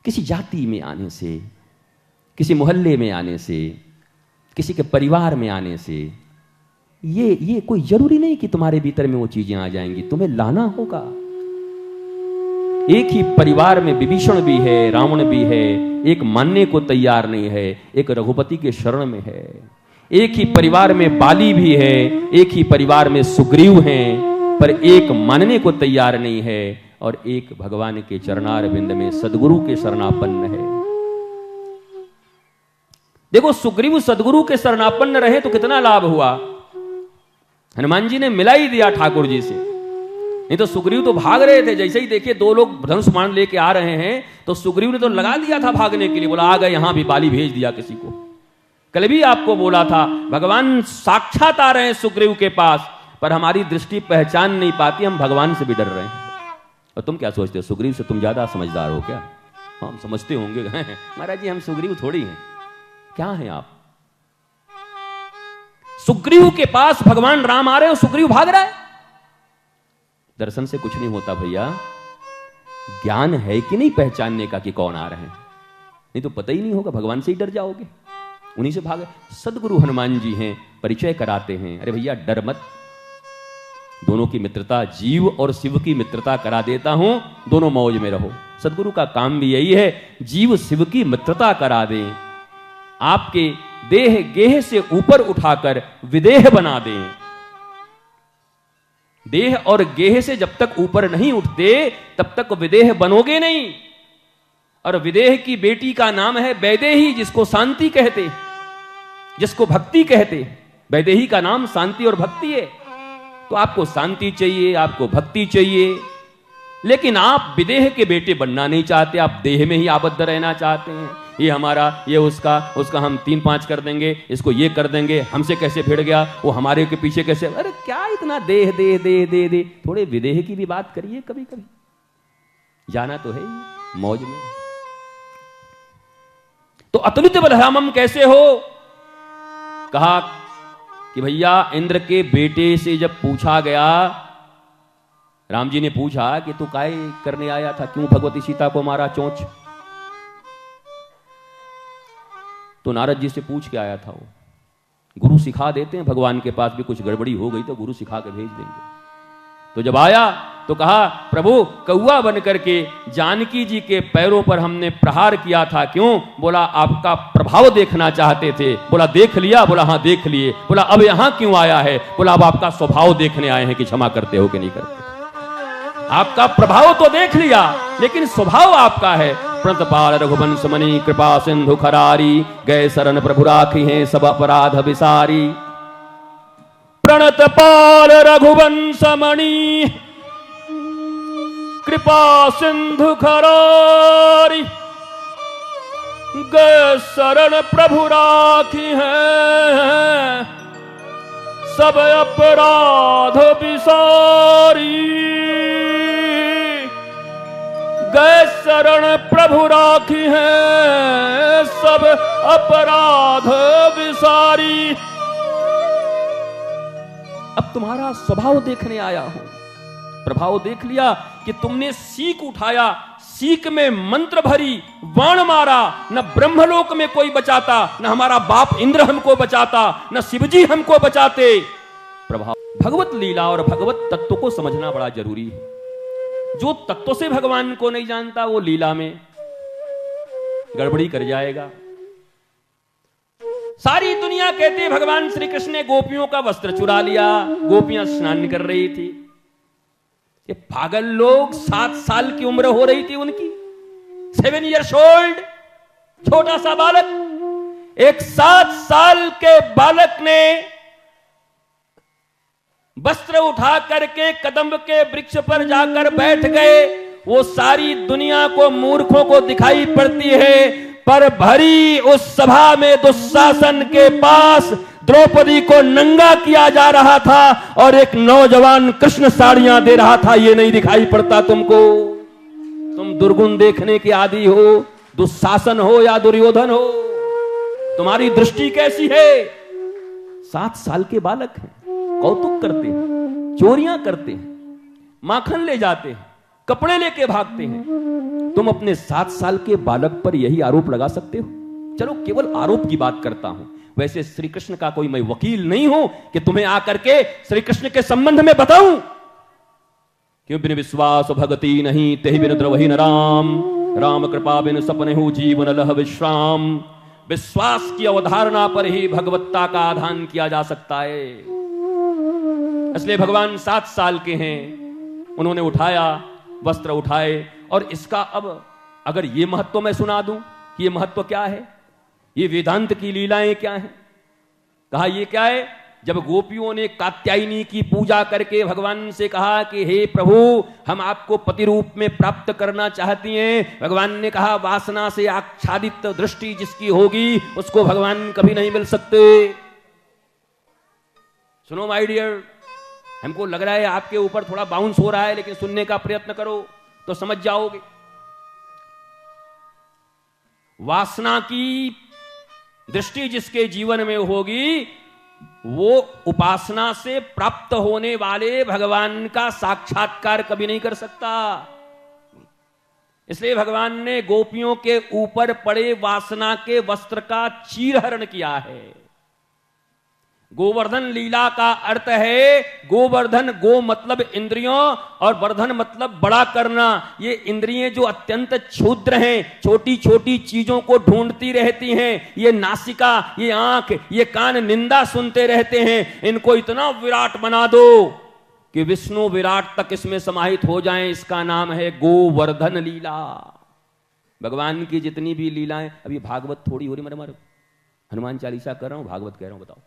किसी जाति में आने से, किसी मोहल्ले में आने से, किसी के परिवार में आने से, ये कोई जरूरी नहीं कि तुम्हारे भीतर में वो चीजें आ जाएंगी, तुम्हें लाना होगा। एक ही परिवार में विभीषण भी है, रावण भी है, एक मानने को तैयार नहीं है, एक रघुपति के शरण में है। एक ही परिवार में बाली भी है, एक ही परिवार में सुग्रीव हैं, पर एक मानने को तैयार नहीं है और एक भगवान के चरणार बिंद में सदगुरु के शरणापन्न है। देखो, सुग्रीव सदगुरु के शरणापन्न रहे तो कितना लाभ हुआ। हनुमान जी ने मिला ही दिया ठाकुर जी से, नहीं तो सुग्रीव तो भाग रहे थे। जैसे ही देखिए दो लोग धनुष बाण लेके आ रहे हैं तो सुग्रीव ने तो लगा दिया था भागने के लिए, बोला आ गए, यहां भी बाली भेज दिया किसी को। कल भी आपको बोला था, भगवान साक्षात आ रहे हैं सुग्रीव के पास, पर हमारी दृष्टि पहचान नहीं पाती, हम भगवान से भी डर रहे हैं। और तुम क्या सोचते हो, सुग्रीव से तुम ज्यादा समझदार हो क्या? हम समझते होंगे महाराज जी हम सुग्रीव थोड़ी हैं। क्या हैं आप? सुग्रीव के पास भगवान राम आ रहे हैं और सुग्रीव भाग रहा है। दर्शन से कुछ नहीं होता भैया, ज्ञान है कि नहीं पहचानने का कि कौन आ रहे हैं, नहीं तो पता ही नहीं होगा, भगवान से ही डर जाओगे, उन्हीं से भागे। सदगुरु हनुमान जी हैं, परिचय कराते हैं, अरे भैया डर मत, दोनों की मित्रता, जीव और शिव की मित्रता करा देता हूं, दोनों मौज में रहो। सदगुरु का काम भी यही है, जीव शिव की मित्रता करा दें, आपके देह गेह से ऊपर उठाकर विदेह बना दें। देह और गेह से जब तक ऊपर नहीं उठते तब तक विदेह बनोगे नहीं। और विदेह की बेटी का नाम है वैदेही, जिसको शांति कहते, जिसको भक्ति कहते। वैदेही का नाम शांति और भक्ति है। तो आपको शांति चाहिए, आपको भक्ति चाहिए, लेकिन आप विदेह के बेटे बनना नहीं चाहते, आप देह में ही आबद्ध रहना चाहते हैं। ये हमारा, ये उसका, उसका हम 3-5 कर देंगे, इसको ये कर देंगे, हमसे कैसे भिड़ गया, वो हमारे के पीछे कैसे। अरे क्या इतना देह दे दे दे दे, थोड़े विदेह की भी बात करिए कभी कभी, जाना तो है ही मौज में। तो अतुलित बलरामम कैसे हो, कहा कि भैया इंद्र के बेटे से जब पूछा गया, राम जी ने पूछा कि तू काय करने आया था, क्यों भगवती सीता को मारा चोंच, तो नारद जी से पूछ के आया था वो। गुरु सिखा देते हैं, भगवान के पास भी कुछ गड़बड़ी हो गई तो गुरु सिखा के भेज देंगे। तो जब आया तो कहा प्रभु कौआ बन करके जानकी जी के पैरों पर हमने प्रहार किया था, क्यों? बोला आपका प्रभाव देखना चाहते थे। बोला देख लिया? बोला हाँ देख लिए। बोला अब यहां क्यों आया है? बोला अब आपका स्वभाव देखने आए हैं कि क्षमा करते हो कि नहीं करते। आपका प्रभाव तो देख लिया, लेकिन स्वभाव आपका है। प्रणतपाल रघुवंश मणि कृपा सिंधु खरारी, गए शरण प्रभु राखी हैं सब अपराध विसारी। प्रणतपाल रघुवंश मणि कृपा सिंधु खरारी, गए शरण प्रभु राखी हैं सब अपराध विसारी। गए शरण प्रभु राखी हैं सब अपराध विसारी। अब तुम्हारा स्वभाव देखने आया हूं। प्रभाव देख लिया कि तुमने सीख उठाया, सीख में मंत्र भरी, बाण मारा, न ब्रह्मलोक में कोई बचाता, न हमारा बाप इंद्र हमको बचाता, न शिवजी हमको बचाते। प्रभाव, भगवत लीला और भगवत तत्व को समझना बड़ा जरूरी है। जो तत्व से भगवान को नहीं जानता वो लीला में गड़बड़ी कर जाएगा। सारी दुनिया कहते भगवान श्री कृष्ण ने गोपियों का वस्त्र चुरा लिया, गोपियां स्नान कर रही थी। ये पागल लोग, 7 साल की उम्र हो रही थी उनकी, 7 years old, छोटा सा बालक। एक 7 साल के बालक ने वस्त्र उठा करके कदम्ब के वृक्ष पर जाकर बैठ गए। वो सारी दुनिया को, मूर्खों को दिखाई पड़ती है, पर भरी उस सभा में दुशासन के पास द्रौपदी को नंगा किया जा रहा था और एक नौजवान कृष्ण साड़ियां दे रहा था। ये नहीं दिखाई पड़ता तुमको? तुम दुर्गुण देखने के आदी हो, दुशासन हो या दुर्योधन हो, तुम्हारी दृष्टि कैसी है? 7 साल के बालक हैं, कौतुक करते हैं, चोरियां करते हैं, माखन ले जाते हैं, कपड़े लेके भागते हैं। तुम अपने 7 साल के बालक पर यही आरोप लगा सकते हो? चलो केवल आरोप की बात करता हूं, वैसे श्री कृष्ण का कोई मैं वकील नहीं हूं कि तुम्हें आकर के श्री कृष्ण के संबंध में बताऊं। क्यों बिन विश्वास भगति नहीं, तेहि बिन द्रवहि न राम, राम कृपा बिन सपने हो जीवन लह विश्राम। विश्वास की अवधारणा पर ही भगवत्ता का आधान किया जा सकता है। इसलिए भगवान 7 साल के हैं, उन्होंने उठाया, वस्त्र उठाए, और इसका अब अगर ये महत्व मैं सुना दूं कि ये महत्व क्या है, ये वेदांत की लीलाएं क्या हैं। कहा ये क्या है, जब गोपियों ने कात्यायनी की पूजा करके भगवान से कहा कि हे प्रभु हम आपको पति रूप में प्राप्त करना चाहती हैं, भगवान ने कहा वासना से आच्छादित दृष्टि जिसकी होगी उसको भगवान कभी नहीं मिल सकते। सुनो माय डियर, हमको लग रहा है आपके ऊपर थोड़ा बाउंस हो रहा है, लेकिन सुनने का प्रयत्न करो तो समझ जाओगे। वासना की दृष्टि जिसके जीवन में होगी वो उपासना से प्राप्त होने वाले भगवान का साक्षात्कार कभी नहीं कर सकता। इसलिए भगवान ने गोपियों के ऊपर पड़े वासना के वस्त्र का चीरहरण किया है। गोवर्धन लीला का अर्थ है गोवर्धन, गो मतलब इंद्रियों और वर्धन मतलब बड़ा करना। ये इंद्रियें जो अत्यंत क्षुद्र हैं, छोटी छोटी चीजों को ढूंढती रहती हैं, ये नासिका, ये आंख, ये कान निंदा सुनते रहते हैं, इनको इतना विराट बना दो कि विष्णु विराट तक इसमें समाहित हो जाएं। इसका नाम है गोवर्धन लीला। भगवान की जितनी भी लीलाएं, अभी भागवत थोड़ी हो रही, मर हनुमान चालीसा कर रहा हूं, भागवत कह रहा हूं, बताओ।